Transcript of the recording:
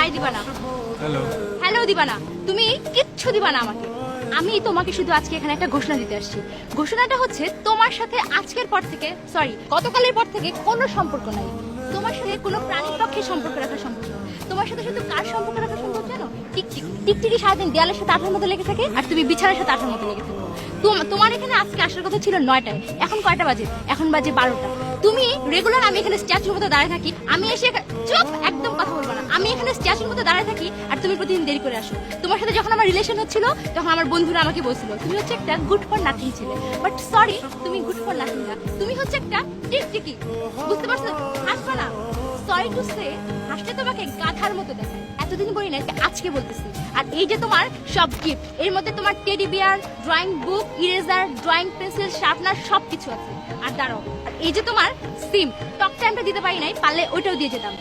High দিবা না, hello. Hello দিবা না, তুমি কিচ্ছু দিবা না আমাকে। আমি তোমাকে শুধু আজকে এখানে একটা ঘোষণা দিতে আসছি। ঘোষণাটা হচ্ছে তোমার সাথে আজকের পর থেকে, সরি গতকালের পর থেকে কোনো সম্পর্ক নাই। তোমার সাথে কোনো প্রাণীর পক্ষে সম্পর্ক রাখা সম্ভব না। তোমার সাথে শুধু কার সম্পর্ক রাখা সম্ভব জানো? টিকটিক। টিকটিকি সারাদিন দেয়ালের সাথে আঠার মতো লেগে থাকে, আর তুমি বিছানার সাথে আঠার মতো লেগে থাকো। তোমার এখানে আজকে আসার কথা ছিল 9টায়, এখন কয়টা বাজে? এখন বাজে 12টা। তুমি রেগুলার আমি এখানে স্ট্যাচুর মতো দাঁড়িয়ে থাকি, আমি এসে চুপ, একদম কথা বলবো না। আমি এখানে স্ট্যাচুর মতো দাঁড়িয়ে থাকি আর তুমি প্রতিদিন দেরি করে আসো। তোমার সাথে যখন আমার রিলেশন হচ্ছিল তখন আমার বন্ধুরা আমাকে বলছিল তুমি হচ্ছে একটা গুড ফর নাথিং ছেলে। বাট সরি, তুমি গুড ফর নাথিং না, তুমি হচ্ছে একটা টিকটিকি। বুঝতে পারছো? হাসবা না। সরি টু সে, হাসলে তোমাকে গাধার মতো দেখায়। এতদিন বলি না, আজকে বলতেছি। আর এই যে তোমার সব গিফট, এর মধ্যে তোমার teddy bear, drawing book, eraser, drawing pencil, sharpener সবকিছু আছে। আর দাঁড়াও, আর এই যে তোমার সিম, টক টাইমটা দিতে পারি নাই, পারলে ওইটাও দিয়ে যেতাম।